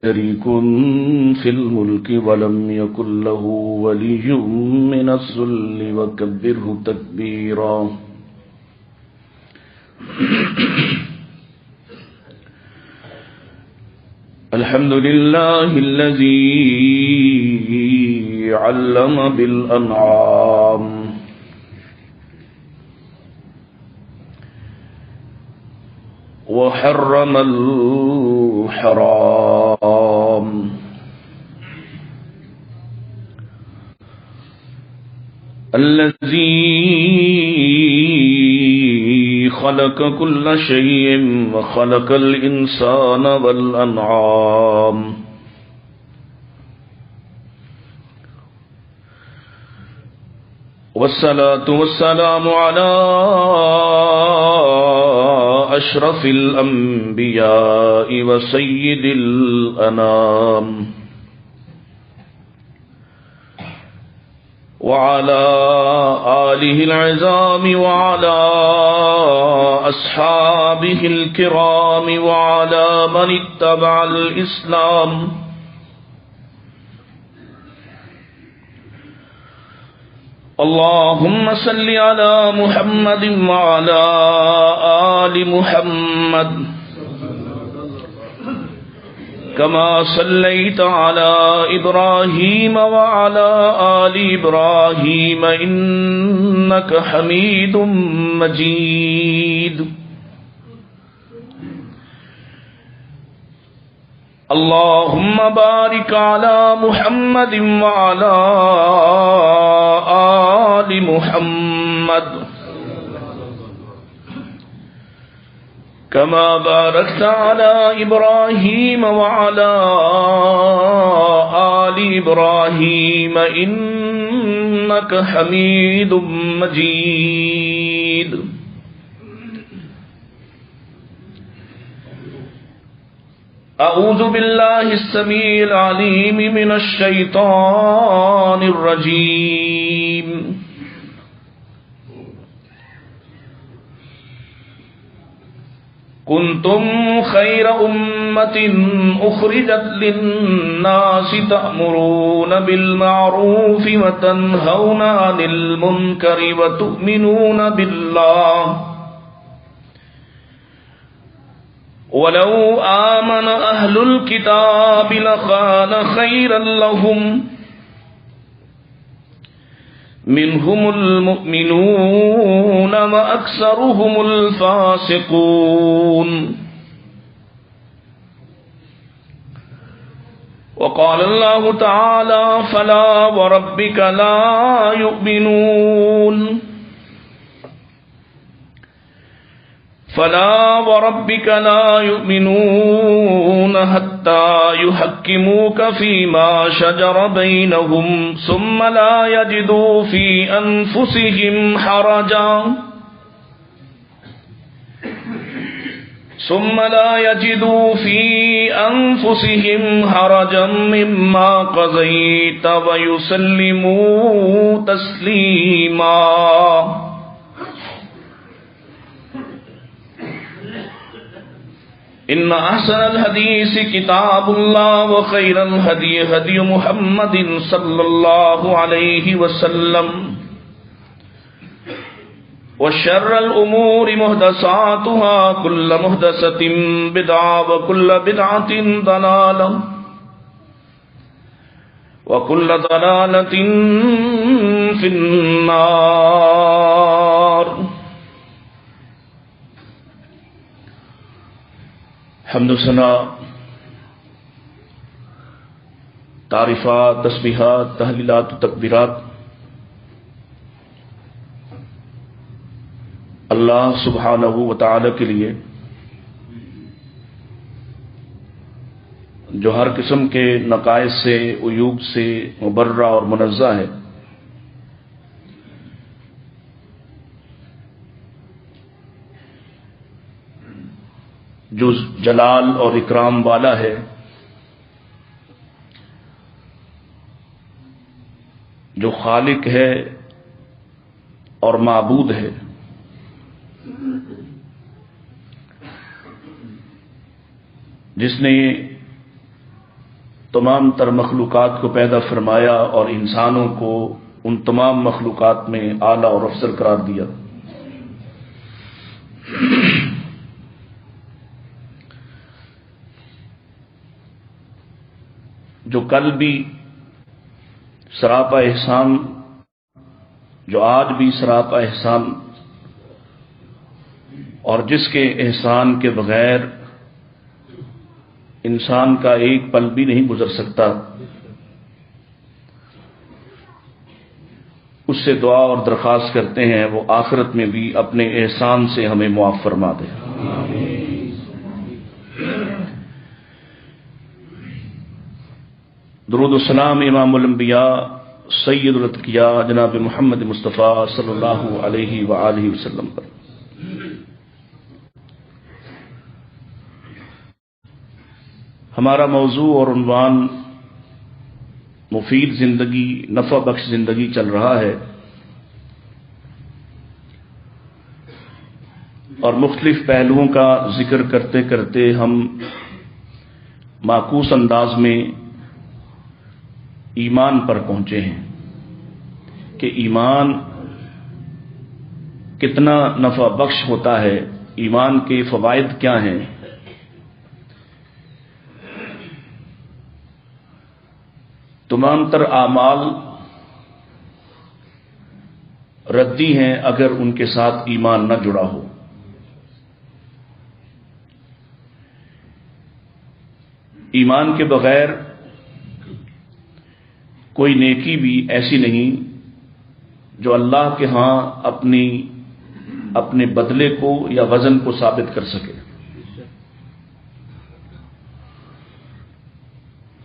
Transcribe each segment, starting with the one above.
شريك في الملك ولم يكن له ولي من الذل وكبره تكبيرا. الحمد لله الذي علم بالأنعام وحرم الحرام، الذي خلق كل شيء وخلق الإنسان والأنعام، والصلاة والسلام على أشرف الأنبياء وسيد الأنام، وعلى آله العظام وعلى أصحابه الكرام وعلى من اتبع الإسلام. اللهم صل على محمد وعلى آل محمد كما صليت على إبراهيم وعلى آل إبراهيم إنك حميد مجيد. اللهم بارك على محمد وعلى آل محمد كما باركت على إبراهيم وعلى آل إبراهيم إنك حميد مجيد. أعوذ بالله السميع العليم من الشيطان الرجيم. كنتم خير أمة أخرجت للناس تأمرون بالمعروف وتنهون عن المنكر وتؤمنون بالله ولو آمن أهل الكتاب لكان خيرا لهم منهم المؤمنون وأكثرهم الفاسقون. وقال الله تعالى فلا وربك لا يؤمنون فلا وربك لا يؤمنون حتى يحكموك فيما شجر بينهم ثم لا يجدوا في أنفسهم حرجا مما قضيت ويسلموا تسليما. إن أحسن الحديث كتاب الله وخير الهدي هدي محمد صلى الله عليه وسلم وشر الأمور محدثاتها كل محدثة بدعة وكل بدعة ضلالة وكل ضلالة في النار. حمد و ثنا، تعریفات، تسبیحات، تحلیلات و تکبیرات اللہ سبحانہ و تعالی کے لیے جو ہر قسم کے نقائص سے، عیوب سے مبرہ اور منزہ ہے. جو جلال اور اکرام والا ہے، جو خالق ہے اور معبود ہے، جس نے تمام تر مخلوقات کو پیدا فرمایا اور انسانوں کو ان تمام مخلوقات میں اعلیٰ اور افضل قرار دیا۔ جو کل بھی سراپا احسان، جو آج بھی سراپا احسان، اور جس کے احسان کے بغیر انسان کا ایک پل بھی نہیں گزر سکتا، اس سے دعا اور درخواست کرتے ہیں وہ آخرت میں بھی اپنے احسان سے ہمیں معاف فرما دے۔ درود و سلام امام الانبیاء سید الاتقیاء جناب محمد مصطفیٰ صلی اللہ علیہ وآلہ وسلم پر۔ ہمارا موضوع اور عنوان مفید زندگی، نفع بخش زندگی چل رہا ہے، اور مختلف پہلوؤں کا ذکر کرتے کرتے ہم معکوس انداز میں ایمان پر پہنچے ہیں کہ ایمان کتنا نفع بخش ہوتا ہے، ایمان کے فوائد کیا ہیں۔ تمام تر اعمال ردی ہیں اگر ان کے ساتھ ایمان نہ جڑا ہو۔ ایمان کے بغیر کوئی نیکی بھی ایسی نہیں جو اللہ کے ہاں اپنے بدلے کو یا وزن کو ثابت کر سکے۔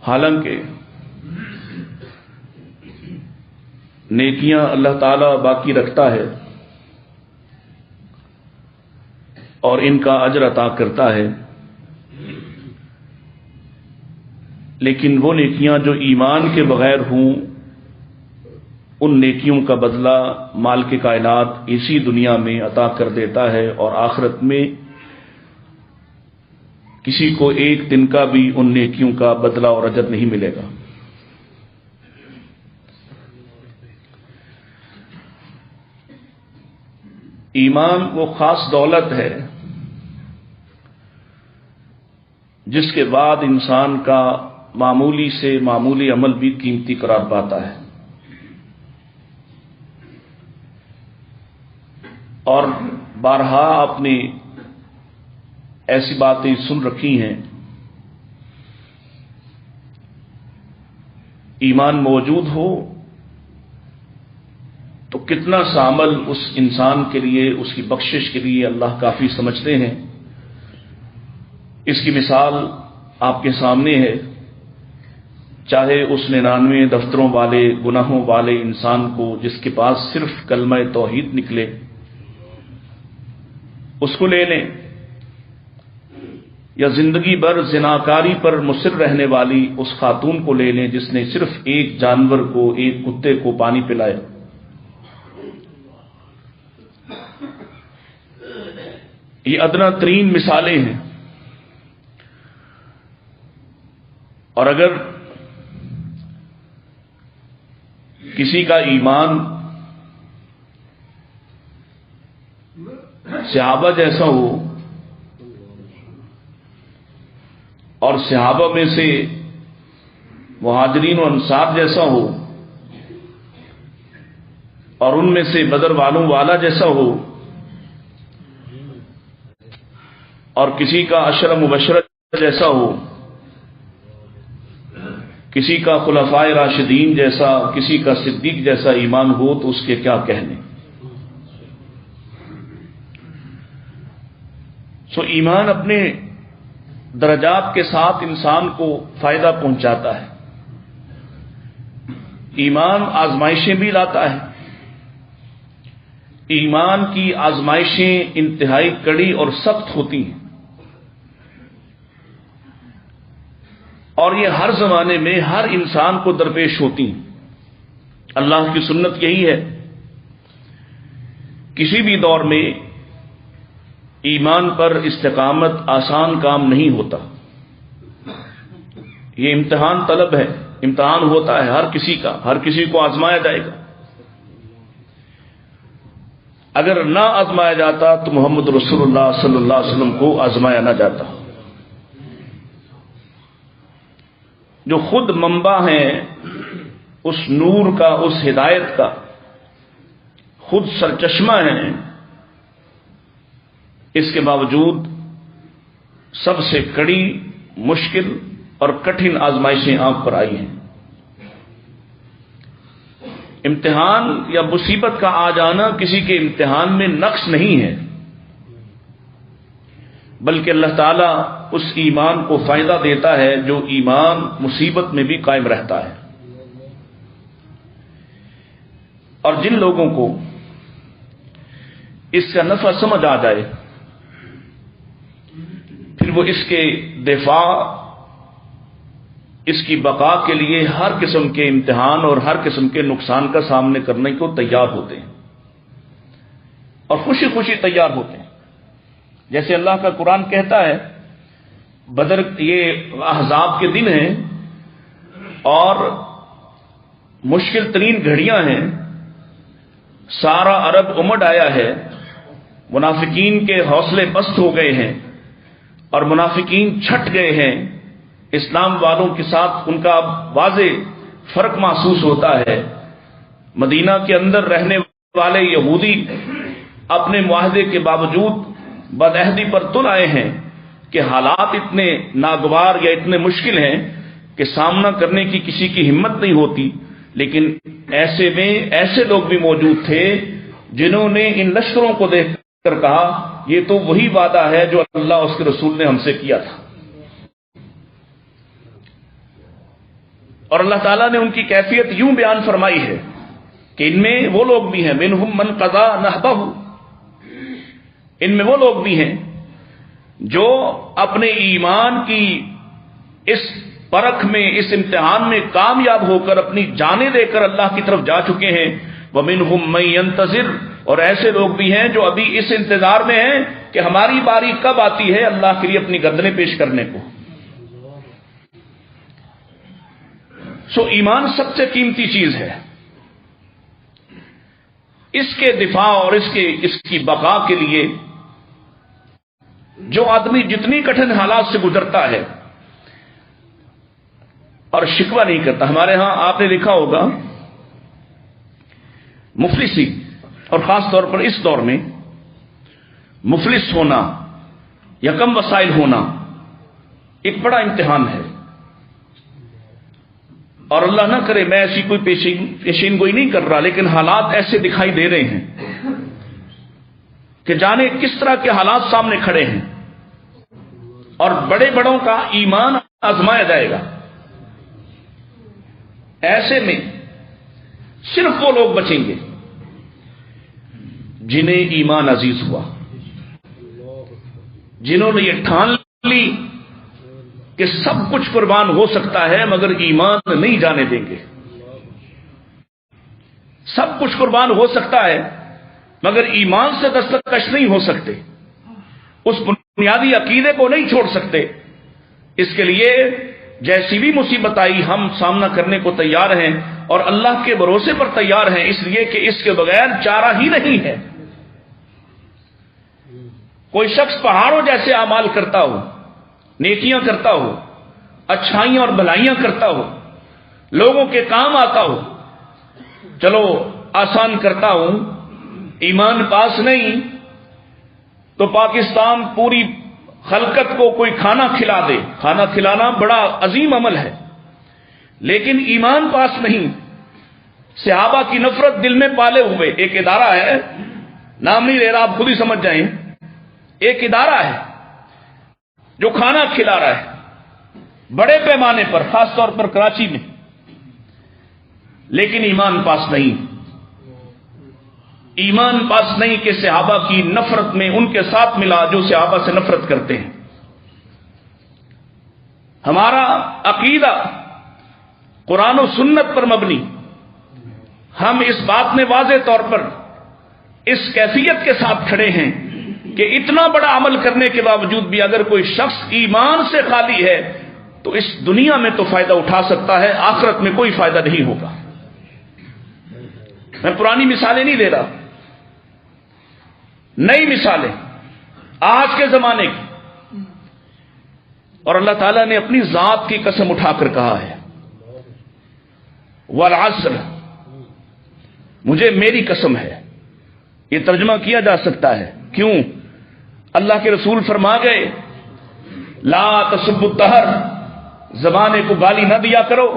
حالانکہ نیکیاں اللہ تعالی باقی رکھتا ہے اور ان کا اجر عطا کرتا ہے، لیکن وہ نیکیاں جو ایمان کے بغیر ہوں، ان نیکیوں کا بدلہ مالک کائنات اسی دنیا میں عطا کر دیتا ہے، اور آخرت میں کسی کو ایک دن کا بھی ان نیکیوں کا بدلہ اور اجر نہیں ملے گا۔ ایمان وہ خاص دولت ہے جس کے بعد انسان کا معمولی سے معمولی عمل بھی قیمتی قرار پاتا ہے، اور بارہا آپ نے ایسی باتیں سن رکھی ہیں۔ ایمان موجود ہو تو کتنا سا عمل اس انسان کے لیے، اس کی بخشش کے لیے اللہ کافی سمجھتے ہیں۔ اس کی مثال آپ کے سامنے ہے، چاہے اس 99 دفتروں والے گناہوں والے انسان کو جس کے پاس صرف کلمہ توحید نکلے، اس کو لے لیں، یا زندگی بھر زناکاری پر مصر رہنے والی اس خاتون کو لے لیں جس نے صرف ایک جانور کو، ایک کتے کو پانی پلایا۔ یہ ادنا ترین مثالیں ہیں، اور اگر کسی کا ایمان صحابہ جیسا ہو، اور صحابہ میں سے مہاجرین و انصار جیسا ہو، اور ان میں سے بدر والوں والا جیسا ہو، اور کسی کا عشرہ مبشرہ جیسا ہو، کسی کا خلفائے راشدین جیسا، کسی کا صدیق جیسا ایمان ہو تو اس کے کیا کہنے۔ سو ایمان اپنے درجات کے ساتھ انسان کو فائدہ پہنچاتا ہے۔ ایمان آزمائشیں بھی لاتا ہے۔ ایمان کی آزمائشیں انتہائی کڑی اور سخت ہوتی ہیں، اور یہ ہر زمانے میں ہر انسان کو درپیش ہوتی ہیں۔ اللہ کی سنت یہی ہے، کسی بھی دور میں ایمان پر استقامت آسان کام نہیں ہوتا۔ یہ امتحان طلب ہے، امتحان ہوتا ہے ہر کسی کا، ہر کسی کو آزمایا جائے گا۔ اگر نہ آزمایا جاتا تو محمد رسول اللہ صلی اللہ علیہ وسلم کو آزمایا نہ جاتا۔ جو خود منبع ہیں اس نور کا، اس ہدایت کا، خود سرچشمہ ہیں، اس کے باوجود سب سے کڑی، مشکل اور کٹھن آزمائشیں آنکھ پر آئی ہیں۔ امتحان یا مصیبت کا آ جانا کسی کے امتحان میں نقص نہیں ہے، بلکہ اللہ تعالیٰ اس ایمان کو فائدہ دیتا ہے جو ایمان مصیبت میں بھی قائم رہتا ہے۔ اور جن لوگوں کو اس کا نفع سمجھ آ جائے، پھر وہ اس کے دفاع، اس کی بقا کے لیے ہر قسم کے امتحان اور ہر قسم کے نقصان کا سامنے کرنے کو تیار ہوتے ہیں اور خوشی خوشی تیار ہوتے ہیں۔ جیسے اللہ کا قرآن کہتا ہے، بدر، یہ احزاب کے دن ہیں اور مشکل ترین گھڑیاں ہیں، سارا عرب امڈ آیا ہے، منافقین کے حوصلے پست ہو گئے ہیں اور منافقین چھٹ گئے ہیں، اسلام والوں کے ساتھ ان کا واضح فرق محسوس ہوتا ہے۔ مدینہ کے اندر رہنے والے یہودی اپنے معاہدے کے باوجود بدعہدی پر تل آئے ہیں کہ حالات اتنے ناگوار یا اتنے مشکل ہیں کہ سامنا کرنے کی کسی کی ہمت نہیں ہوتی، لیکن ایسے میں ایسے لوگ بھی موجود تھے جنہوں نے ان لشکروں کو دیکھ کر کہا یہ تو وہی وعدہ ہے جو اللہ اس کے رسول نے ہم سے کیا تھا۔ اور اللہ تعالیٰ نے ان کی کیفیت یوں بیان فرمائی ہے کہ ان میں وہ لوگ بھی ہیں، منہم من قضا نحبہ، ان میں وہ لوگ بھی ہیں جو اپنے ایمان کی اس پرکھ میں، اس امتحان میں کامیاب ہو کر اپنی جانیں دے کر اللہ کی طرف جا چکے ہیں۔ وَمِنْهُمْ مَن يَنتَظِرُ، اور ایسے لوگ بھی ہیں جو ابھی اس انتظار میں ہیں کہ ہماری باری کب آتی ہے اللہ کے لیے اپنی گردنیں پیش کرنے کو۔ ایمان سب سے قیمتی چیز ہے، اس کے دفاع اور اس کی بقا کے لیے جو آدمی جتنی کٹھن حالات سے گزرتا ہے اور شکوہ نہیں کرتا۔ ہمارے ہاں آپ نے دیکھا ہوگا مفلسی، اور خاص طور پر اس دور میں مفلس ہونا یا کم وسائل ہونا ایک بڑا امتحان ہے، اور اللہ نہ کرے میں ایسی کوئی پیشین گوئی نہیں کر رہا، لیکن حالات ایسے دکھائی دے رہے ہیں کہ جانے کس طرح کے حالات سامنے کھڑے ہیں، اور بڑے بڑوں کا ایمان آزمایا جائے گا۔ ایسے میں صرف وہ لوگ بچیں گے جنہیں ایمان عزیز ہوا، جنہوں نے یہ ٹھان لی کہ سب کچھ قربان ہو سکتا ہے مگر ایمان نہیں جانے دیں گے، سب کچھ قربان ہو سکتا ہے مگر ایمان سے دستکش نہیں ہو سکتے، اس بنیادی عقیدے کو نہیں چھوڑ سکتے۔ اس کے لیے جیسی بھی مصیبت آئی ہم سامنا کرنے کو تیار ہیں اور اللہ کے بھروسے پر تیار ہیں، اس لیے کہ اس کے بغیر چارہ ہی نہیں ہے۔ کوئی شخص پہاڑوں جیسے اعمال کرتا ہو، نیکیاں کرتا ہو، اچھائیاں اور بھلائیاں کرتا ہو، لوگوں کے کام آتا ہو، چلو آسان کرتا ہوں، ایمان پاس نہیں تو پاکستان پوری خلقت کو کوئی کھانا کھلا دے، کھانا کھلانا بڑا عظیم عمل ہے، لیکن ایمان پاس نہیں، صحابہ کی نفرت دل میں پالے ہوئے ایک ادارہ ہے، نام نہیں لے رہا آپ خود ہی سمجھ جائیں، ایک ادارہ ہے جو کھانا کھلا رہا ہے بڑے پیمانے پر، خاص طور پر کراچی میں، لیکن ایمان پاس نہیں، ایمان پاس نہیں کہ صحابہ کی نفرت میں ان کے ساتھ ملا جو صحابہ سے نفرت کرتے ہیں۔ ہمارا عقیدہ قرآن و سنت پر مبنی، ہم اس بات میں واضح طور پر اس کیفیت کے ساتھ کھڑے ہیں کہ اتنا بڑا عمل کرنے کے باوجود بھی اگر کوئی شخص ایمان سے خالی ہے تو اس دنیا میں تو فائدہ اٹھا سکتا ہے، آخرت میں کوئی فائدہ نہیں ہوگا۔ میں پرانی مثالیں نہیں دے رہا، نئی مثالیں آج کے زمانے کی، اور اللہ تعالیٰ نے اپنی ذات کی قسم اٹھا کر کہا ہے والعصر، مجھے میری قسم ہے۔ یہ ترجمہ کیا جا سکتا ہے، کیوں؟ اللہ کے رسول فرما گئے لا تسبوا الدہر، زمانے کو گالی نہ دیا کرو۔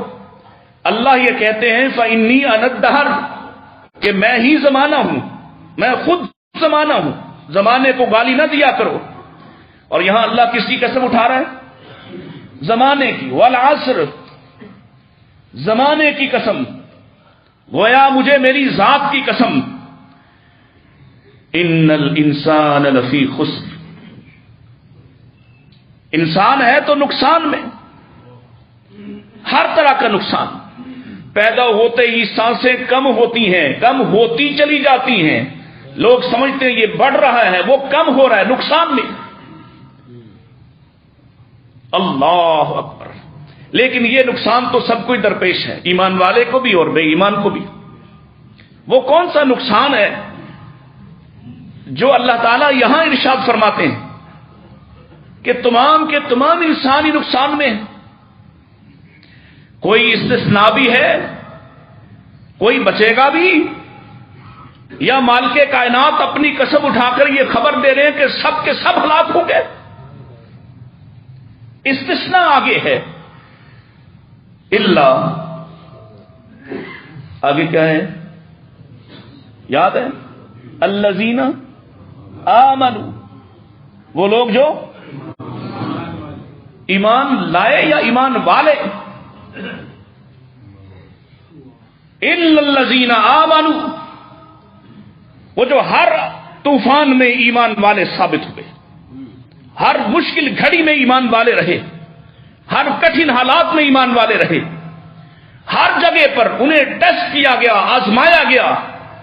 اللہ یہ کہتے ہیں فإنی أنا الدہر، کہ میں ہی زمانہ ہوں، میں خود زمانہ ہوں، زمانے کو گالی نہ دیا کرو۔ اور یہاں اللہ کس کی قسم اٹھا رہا ہے؟ زمانے کی، والعصر، زمانے کی قسم، گویا مجھے میری ذات کی قسم۔ ان الانسان لفی خسر، انسان ہے تو نقصان میں، ہر طرح کا نقصان۔ پیدا ہوتے ہی سانسیں کم ہوتی ہیں، کم ہوتی چلی جاتی ہیں، لوگ سمجھتے ہیں یہ بڑھ رہا ہے، وہ کم ہو رہا ہے، نقصان میں۔ اللہ اکبر، لیکن یہ نقصان تو سب کو درپیش ہے، ایمان والے کو بھی اور بے ایمان کو بھی۔ وہ کون سا نقصان ہے جو اللہ تعالیٰ یہاں ارشاد فرماتے ہیں کہ تمام کے تمام انسانی نقصان میں ہیں؟ کوئی استثناء بھی ہے؟ کوئی بچے گا بھی؟ یا مالک کائنات اپنی قسم اٹھا کر یہ خبر دے رہے ہیں کہ سب کے سب ہلاک ہو گئے؟ استثناء آگے ہے، الا، آگے کیا ہے یاد ہے؟ الذین آمنوا، وہ لوگ جو ایمان لائے یا ایمان والے، الا الذین آمنوا، وہ جو ہر طوفان میں ایمان والے ثابت ہوئے، ہر مشکل گھڑی میں ایمان والے رہے، ہر کٹھن حالات میں ایمان والے رہے، ہر جگہ پر انہیں ٹیسٹ کیا گیا، آزمایا گیا،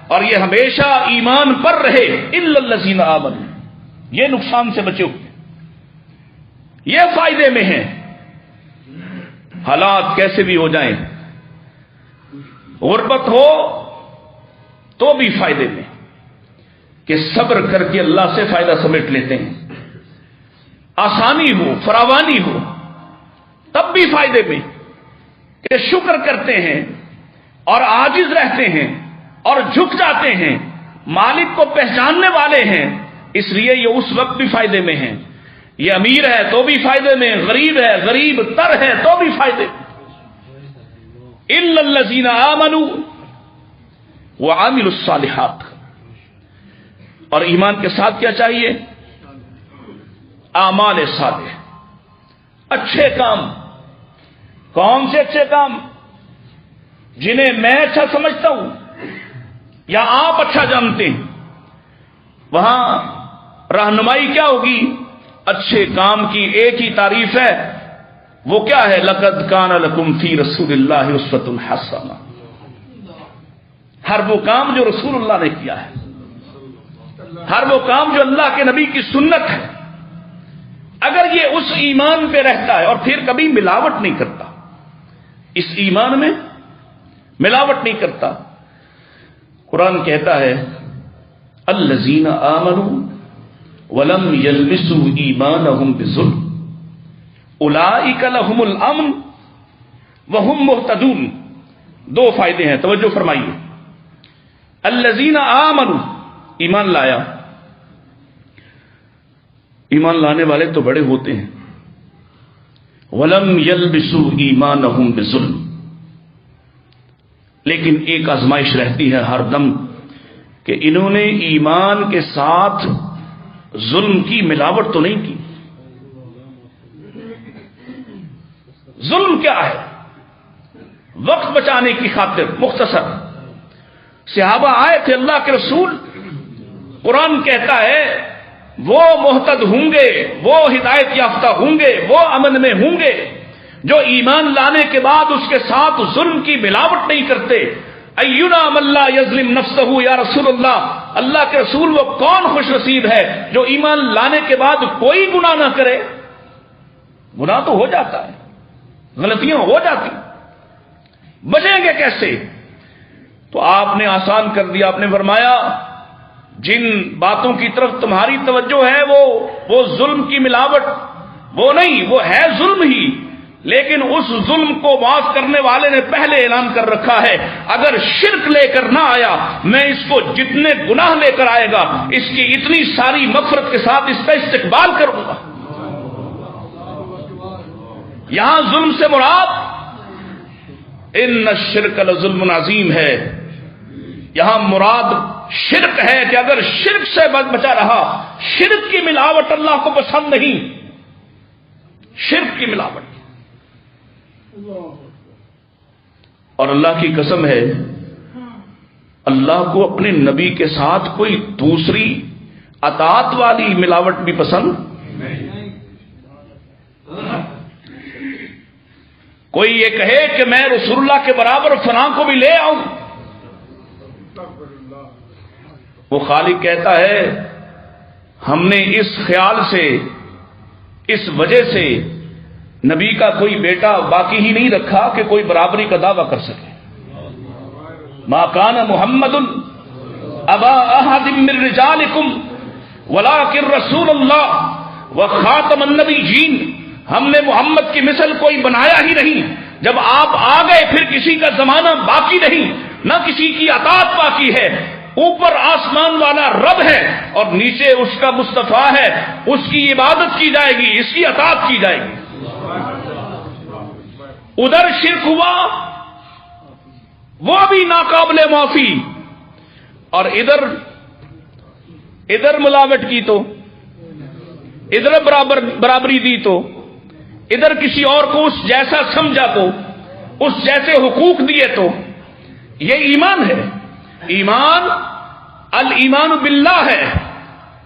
اور یہ ہمیشہ ایمان پر رہے۔ الا الذین آمنوا، یہ نقصان سے بچے ہوئے، یہ فائدے میں ہیں۔ حالات کیسے بھی ہو جائیں، غربت ہو تو بھی فائدے میں، کہ صبر کر کے اللہ سے فائدہ سمیٹ لیتے ہیں، آسانی ہو، فراوانی ہو تب بھی فائدے میں، کہ شکر کرتے ہیں اور عاجز رہتے ہیں اور جھک جاتے ہیں، مالک کو پہچاننے والے ہیں، اس لیے یہ اس وقت بھی فائدے میں ہیں۔ یہ امیر ہے تو بھی فائدے میں، غریب ہے، غریب تر ہے تو بھی فائدے میں۔ الا الذین آمنوا وعملوا الصالحات، اور ایمان کے ساتھ کیا چاہیے؟ اعمال صالح، اچھے کام۔ کون سے اچھے کام؟ جنہیں میں اچھا سمجھتا ہوں یا آپ اچھا جانتے ہیں، وہاں رہنمائی کیا ہوگی؟ اچھے کام کی ایک ہی تعریف ہے، وہ کیا ہے؟ لقد کان لکم فی رسول اللہ اسوۃ حسنہ، ہر وہ کام جو رسول اللہ نے کیا ہے، ہر وہ کام جو اللہ کے نبی کی سنت ہے، اگر یہ اس ایمان پہ رہتا ہے اور پھر کبھی ملاوٹ نہیں کرتا، اس ایمان میں ملاوٹ نہیں کرتا۔ قرآن کہتا ہے الذین آمنوا ولم یلبسوا ایمانہم بظلم اولئک لہم الامن وہم مہتدون۔ دو فائدے ہیں، توجہ فرمائیے۔ الذین آمنوا، ایمان لایا، ایمان لانے والے تو بڑے ہوتے ہیں، ولم یلبسوا ایمانہم بظلم، لیکن ایک آزمائش رہتی ہے ہر دم کہ انہوں نے ایمان کے ساتھ ظلم کی ملاوٹ تو نہیں کی۔ ظلم کیا ہے؟ وقت بچانے کی خاطر مختصر صحابہ آئے تھے اللہ کے رسول، قرآن کہتا ہے وہ محتد ہوں گے، وہ ہدایت یافتہ ہوں گے، وہ امن میں ہوں گے جو ایمان لانے کے بعد اس کے ساتھ ظلم کی ملاوٹ نہیں کرتے۔ اینا من لا یظلم نفسہ یا رسول اللہ، اللہ کے رسول وہ کون خوش نصیب ہے جو ایمان لانے کے بعد کوئی گناہ نہ کرے۔ گناہ تو ہو جاتا ہے، غلطیاں ہو جاتی، بچیں گے کیسے؟ تو آپ نے آسان کر دیا، آپ نے فرمایا جن باتوں کی طرف تمہاری توجہ ہے وہ ظلم کی ملاوٹ وہ نہیں، وہ ہے ظلم ہی، لیکن اس ظلم کو معاف کرنے والے نے پہلے اعلان کر رکھا ہے اگر شرک لے کر نہ آیا میں اس کو جتنے گناہ لے کر آئے گا اس کی اتنی ساری مغفرت کے ساتھ اس کا استقبال کروں گا۔ یہاں ظلم سے مراد ان الشرک لظلم عظیم ہے، یہاں مراد شرک ہے کہ اگر شرک سے بچا رہا، شرک کی ملاوٹ اللہ کو پسند نہیں، شرک کی ملاوٹ۔ اور اللہ کی قسم ہے اللہ کو اپنے نبی کے ساتھ کوئی دوسری اطاعت والی ملاوٹ بھی پسند نہیں۔ کوئی یہ کہے کہ میں رسول اللہ کے برابر فلاں کو بھی لے آؤں، وہ خالق کہتا ہے ہم نے اس خیال سے، اس وجہ سے نبی کا کوئی بیٹا باقی ہی نہیں رکھا کہ کوئی برابری کا دعویٰ کر سکے۔ ما کان محمد ابا احد من رجالکم ولکن رسول اللہ وخاتم النبیین، ہم نے محمد کی مثل کوئی بنایا ہی نہیں، جب آپ آ گئے پھر کسی کا زمانہ باقی نہیں، نہ کسی کی اطاعت باقی ہے، اوپر آسمان والا رب ہے اور نیچے اس کا مصطفیٰ ہے، اس کی عبادت کی جائے گی، اس کی اطاعت کی جائے گی۔ ادھر شرک ہوا وہ بھی ناقابل معافی، اور ادھر ملاوٹ کی تو، ادھر برابری دی تو، ادھر کسی اور کو اس جیسا سمجھا تو، اس جیسے حقوق دیے تو، یہ ایمان ہے۔ ایمان الایمان باللہ ہے،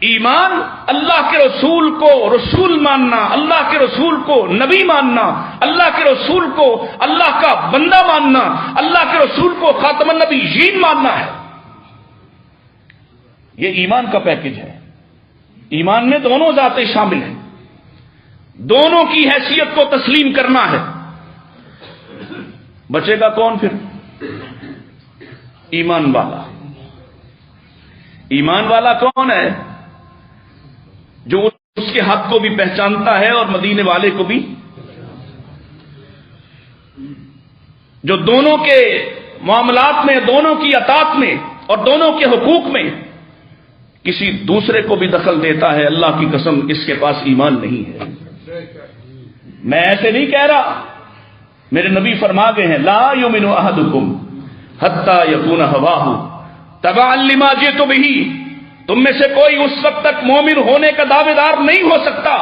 ایمان اللہ کے رسول کو رسول ماننا، اللہ کے رسول کو نبی ماننا، اللہ کے رسول کو اللہ کا بندہ ماننا، اللہ کے رسول کو خاتم النبیین ماننا ہے۔ یہ ایمان کا پیکج ہے۔ ایمان میں دونوں ذاتیں شامل ہیں، دونوں کی حیثیت کو تسلیم کرنا ہے۔ بچے گا کون پھر؟ ایمان والا۔ ایمان والا کون ہے؟ جو اس کے حق کو بھی پہچانتا ہے اور مدینے والے کو بھی، جو دونوں کے معاملات میں، دونوں کی اطاعت میں اور دونوں کے حقوق میں کسی دوسرے کو بھی دخل دیتا ہے، اللہ کی قسم اس کے پاس ایمان نہیں ہے۔ میں ایسے نہیں کہہ رہا، میرے نبی فرما گئے ہیں لا یؤمن احدکم حتی یکون ہواہ تبعا لما جئت بہ، تم میں سے کوئی اس وقت تک مومن ہونے کا دعوے دار نہیں ہو سکتا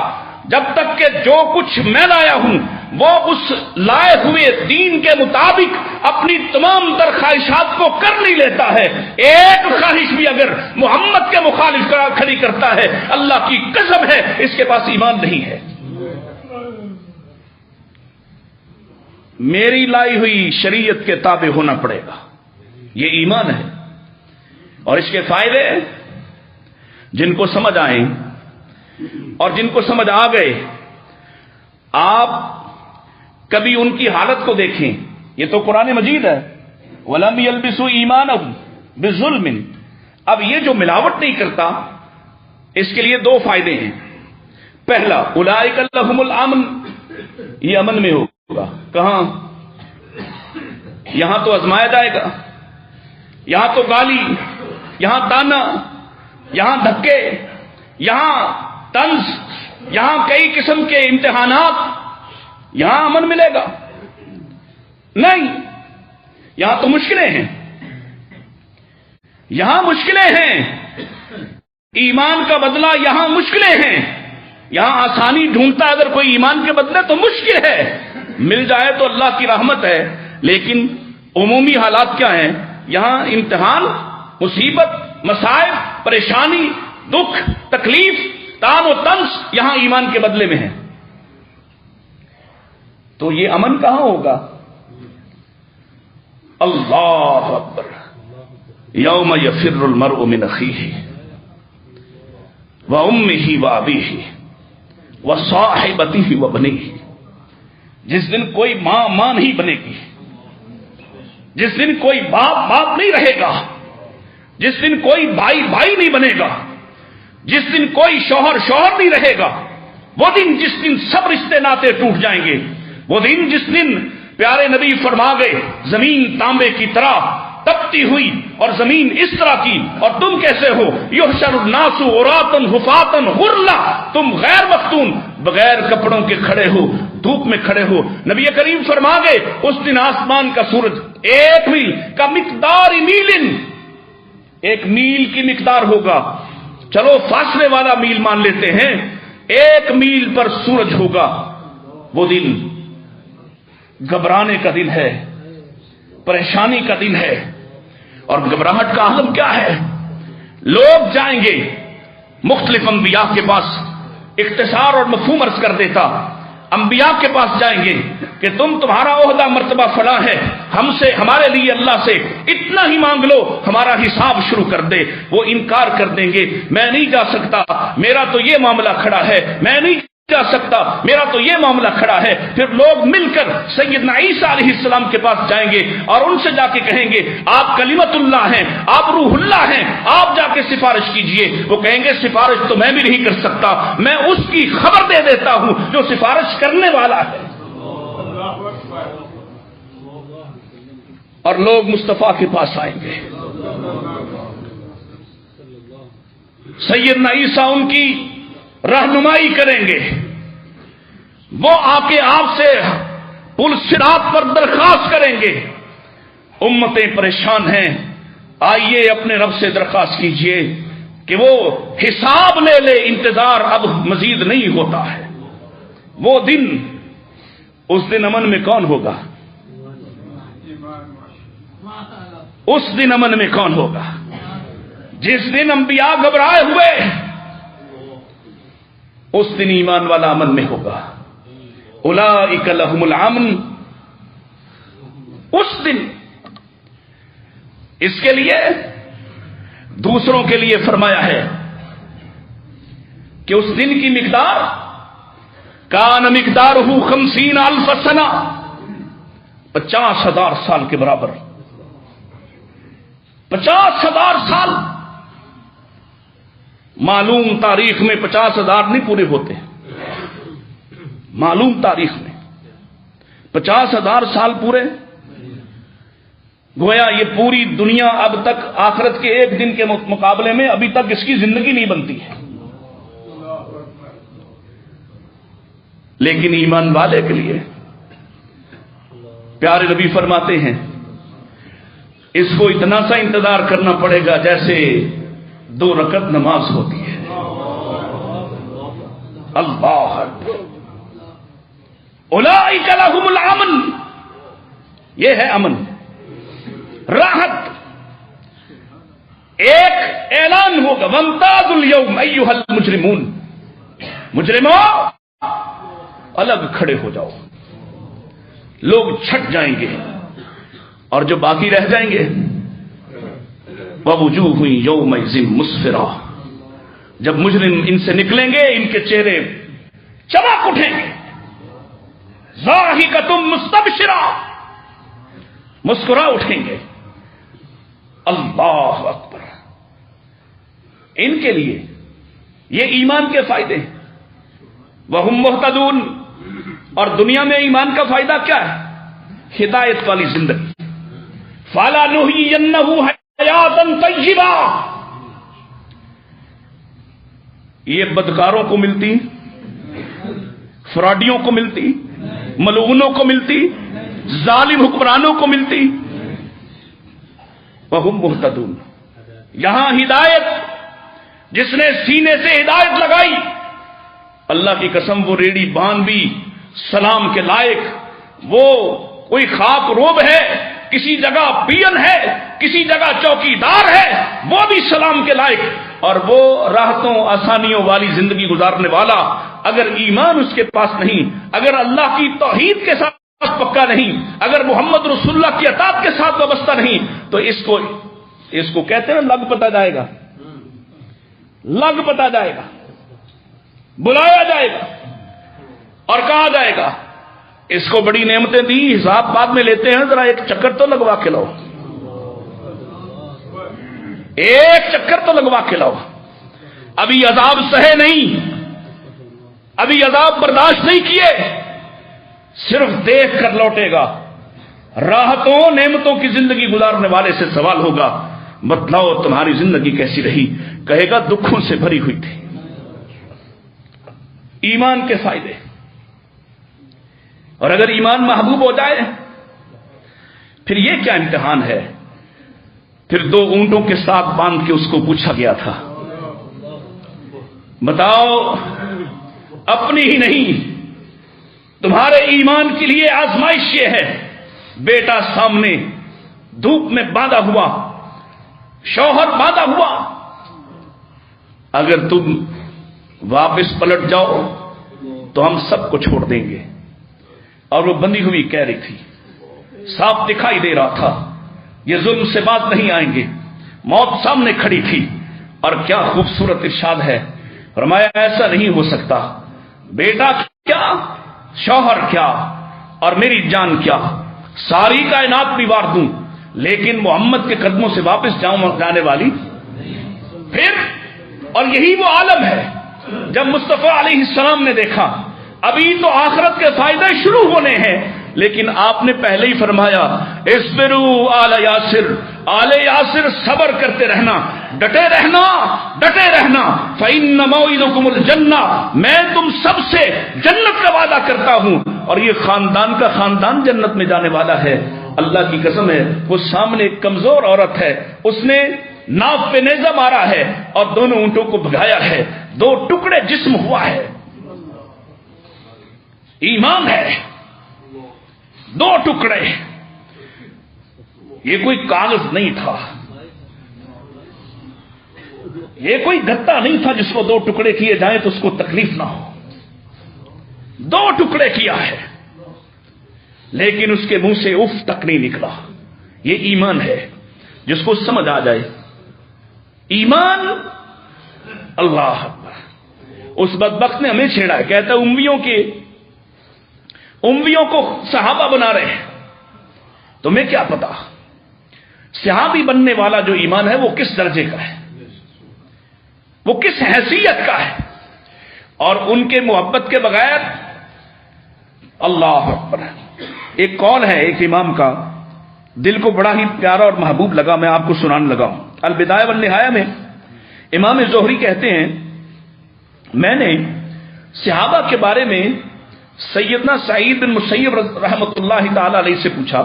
جب تک کہ جو کچھ میں لایا ہوں وہ اس لائے ہوئے دین کے مطابق اپنی تمام تر خواہشات کو کر نہیں لیتا ہے۔ ایک خواہش بھی اگر محمد کے مخالف کھڑی کرتا ہے، اللہ کی قسم ہے اس کے پاس ایمان نہیں ہے۔ میری لائی ہوئی شریعت کے تابع ہونا پڑے گا، یہ ایمان ہے۔ اور اس کے فائدے جن کو سمجھ آئیں اور جن کو سمجھ آ گئے، آپ کبھی ان کی حالت کو دیکھیں، یہ تو قرآن مجید ہے وَلَمْ يَلْبِسُوا إِيمَانَهُمْ بِظُلْمٍ۔ اب یہ جو ملاوٹ نہیں کرتا، اس کے لیے دو فائدے ہیں۔ پہلا أُولَٰئِكَ لَهُمُ الْأَمْنُ، یہ امن میں ہوگا۔ کہاں؟ یہاں تو آزمایا جائے گا، یہاں تو گالی، یہاں تانا، یہاں دھکے، یہاں طنز، یہاں کئی قسم کے امتحانات، یہاں امن ملے گا؟ نہیں، یہاں تو مشکلیں ہیں، یہاں مشکلیں ہیں۔ ایمان کا بدلہ یہاں مشکلیں ہیں، یہاں آسانی ڈھونڈتا ہے اگر کوئی ایمان کے بدلے تو مشکل ہے، مل جائے تو اللہ کی رحمت ہے، لیکن عمومی حالات کیا ہیں؟ یہاں امتحان، مصیبت، مصائب، پریشانی، دکھ، تکلیف، تان و طنز یہاں ایمان کے بدلے میں ہے۔ تو یہ امن کہاں ہوگا؟ اللہ اکبر، یوم یفر المرء من اخیہ وامہ وابیہ وصاحبتہ وبنیہ، جس دن کوئی ماں ماں نہیں بنے گی، جس دن کوئی باپ باپ نہیں رہے گا، جس دن کوئی بھائی بھائی نہیں بنے گا، جس دن کوئی شوہر شوہر نہیں رہے گا، وہ دن جس دن سب رشتے ناطے ٹوٹ جائیں گے، وہ دن جس دن پیارے نبی فرما گئے زمین تانبے کی طرح تپتی ہوئی اور زمین اس طرح کی، اور تم کیسے ہو؟ یحشر الناس عراتا حفاتا غرلا، تم غیر مختون بغیر کپڑوں کے کھڑے ہو، دھوپ میں کھڑے ہو۔ نبی کریم فرما گئے اس دن آسمان کا سورج 1 میل کا مقدار میل، 1 میل کی مقدار ہوگا، چلو فاصلے والا میل مان لیتے ہیں، 1 میل پر سورج ہوگا۔ وہ دن گھبرانے کا دن ہے، پریشانی کا دن ہے، اور گھبراہٹ کا عالم کیا ہے؟ لوگ جائیں گے مختلف انبیاء کے پاس، اختصار اور مفہوم عرض کر دیتا، انبیاء کے پاس جائیں گے کہ تمہارا عہدہ مرتبہ فلاں ہے، ہم سے ہمارے لیے اللہ سے اتنا ہی مانگ لو، ہمارا حساب شروع کر دے۔ وہ انکار کر دیں گے، میں نہیں جا سکتا، میرا تو یہ معاملہ کھڑا ہے، میں نہیں جا سکتا، میرا تو یہ معاملہ کھڑا ہے۔ پھر لوگ مل کر سیدنا عیسیٰ علیہ السلام کے پاس جائیں گے اور ان سے جا کے کہیں گے آپ کلمت اللہ ہیں، آپ روح اللہ ہیں، آپ جا کے سفارش کیجئے۔ وہ کہیں گے سفارش تو میں بھی نہیں کر سکتا، میں اس کی خبر دے دیتا ہوں جو سفارش کرنے والا ہے۔ اور لوگ مصطفیٰ کے پاس آئیں گے، سیدنا عیسیٰ ان کی رہنمائی کریں گے، وہ آ کے آپ سے پل صراط پر درخواست کریں گے امتیں پریشان ہیں، آئیے اپنے رب سے درخواست کیجئے کہ وہ حساب لے لے، انتظار اب مزید نہیں ہوتا ہے۔ وہ دن، اس دن امن میں کون ہوگا؟ اس دن امن میں کون ہوگا؟ جس دن انبیاء گھبرائے ہوئے، اس دن ایمان والا امن میں ہوگا۔ اولئک لہم الامن، اس دن اس کے لیے دوسروں کے لیے فرمایا ہے کہ اس دن کی مقدار کان مقدارہ 50,000 سنہ، 50,000 سال کے برابر، 50,000 سال۔ معلوم تاریخ میں 50,000 نہیں پورے ہوتے، معلوم تاریخ میں 50,000 سال پورے، گویا یہ پوری دنیا اب تک آخرت کے ایک دن کے مقابلے میں ابھی تک اس کی زندگی نہیں بنتی ہے۔ لیکن ایمان والے کے لیے پیارے نبی فرماتے ہیں اس کو اتنا سا انتظار کرنا پڑے گا جیسے 2 رکعت نماز ہوتی ہے۔ اللہ اکبر۔ اولئک لہم الامن، یہ ہے امن، راحت۔ ایک اعلان ہوگا وامتازوا اليوم ایھا المجرمون، مجرموں الگ کھڑے ہو جاؤ۔ لوگ چھٹ جائیں گے اور جو باقی رہ جائیں گے وَوُجُوهٌ يَوْمَئِذٍ مُسْفِرَةٌ، جب مجرم ان سے نکلیں گے ان کے چہرے چمک اٹھیں گے، ضاحِكَةٌ مُسْتَبْشِرَةٌ، مسکرا اٹھیں گے۔ اللہ اکبر۔ ان کے لیے یہ ایمان کے فائدے، وَهُمْ مُهْتَدُونَ۔ اور دنیا میں ایمان کا فائدہ کیا ہے؟ ہدایت والی زندگی۔ فَلَنُحْيِيَنَّهُ حَيَاةً طَيِّبَةً، یہ بدکاروں کو ملتی، فراڈیوں کو ملتی، ملعونوں کو ملتی، ظالم حکمرانوں کو ملتی۔ وَهُمْ مُهْتَدُونَ، یہاں ہدایت، جس نے سینے سے ہدایت لگائی، اللہ کی قسم وہ ریڑی باندھ بھی سلام کے لائق، وہ کوئی خاک روب ہے، کسی جگہ پین ہے، کسی جگہ چوکیدار ہے، وہ بھی سلام کے لائق۔ اور وہ راحتوں آسانیوں والی زندگی گزارنے والا اگر ایمان اس کے پاس نہیں، اگر اللہ کی توحید کے ساتھ پکا نہیں، اگر محمد رسول اللہ کی اطاعت کے ساتھ وابستہ نہیں، تو اس کو کہتے ہیں لگ پتا جائے گا، لگ پتا جائے گا، بلایا جائے گا اور کہا جائے گا اس کو بڑی نعمتیں دی، حساب بعد میں لیتے ہیں، ذرا ایک چکر تو لگوا کے لاؤ، ایک چکر تو لگوا کے لاؤ۔ ابھی عذاب سہے نہیں، ابھی عذاب برداشت نہیں کیے، صرف دیکھ کر لوٹے گا۔ راحتوں نعمتوں کی زندگی گزارنے والے سے سوال ہوگا، بتلاؤ تمہاری زندگی کیسی رہی؟ کہے گا دکھوں سے بھری ہوئی تھی۔ ایمان کے فائدے، اور اگر ایمان محبوب ہو جائے پھر یہ کیا امتحان ہے؟ پھر 2 اونٹوں کے ساتھ باندھ کے اس کو پوچھا گیا تھا، بتاؤ اپنی ہی نہیں تمہارے ایمان کے لیے آزمائش یہ ہے، بیٹا سامنے دھوپ میں باندھا ہوا، شوہر باندھا ہوا، اگر تم واپس پلٹ جاؤ تو ہم سب کو چھوڑ دیں گے۔ اور وہ بندی ہوئی کہہ رہی تھی، صاف دکھائی دے رہا تھا یہ ظلم سے باز نہیں آئیں گے، موت سامنے کھڑی تھی۔ اور کیا خوبصورت ارشاد ہے، فرمایا ایسا نہیں ہو سکتا، بیٹا کیا، شوہر کیا، اور میری جان کیا، ساری کائنات بھی وار دوں، لیکن محمد کے قدموں سے واپس جانے والی پھر۔ اور یہی وہ عالم ہے جب مصطفیٰ علیہ السلام نے دیکھا ابھی تو آخرت کے فائدے شروع ہونے ہیں، لیکن آپ نے پہلے ہی فرمایا اصبروا آل یاسر، آل یاسر صبر کرتے رہنا، ڈٹے رہنا، ڈٹے رہنا، فإن موعدکم الجنہ، میں تم سب سے جنت کا وعدہ کرتا ہوں، اور یہ خاندان کا خاندان جنت میں جانے والا ہے۔ اللہ کی قسم ہے، وہ سامنے ایک کمزور عورت ہے، اس نے ناف پہ نیزہ مارا ہے اور دونوں اونٹوں کو بھگایا ہے، 2 ٹکڑے جسم ہوا ہے۔ ایمان ہے، 2 ٹکڑے، یہ کوئی کاغذ نہیں تھا، یہ کوئی گتا نہیں تھا جس کو 2 ٹکڑے کیے جائیں تو اس کو تکلیف نہ ہو، 2 ٹکڑے کیا ہے، لیکن اس کے منہ سے اف تک نہیں نکلا۔ یہ ایمان ہے، جس کو سمجھ آ جائے ایمان۔ اللہ اکبر، اس بدبخت نے ہمیں چھیڑا ہے، کہتا ہے امیوں کو صحابہ بنا رہے ہیں، تمہیں کیا پتا صحابی بننے والا جو ایمان ہے وہ کس درجے کا ہے، وہ کس حیثیت کا ہے، اور ان کے محبت کے بغیر۔ اللہ اکبر، ایک قول ہے ایک امام کا، دل کو بڑا ہی پیارا اور محبوب لگا، میں آپ کو سنانے لگا ہوں۔ البدایہ والنہایہ میں امام زہری کہتے ہیں، میں نے صحابہ کے بارے میں سیدنا سعید بن مسیب رحمۃ اللہ تعالی علیہ سے پوچھا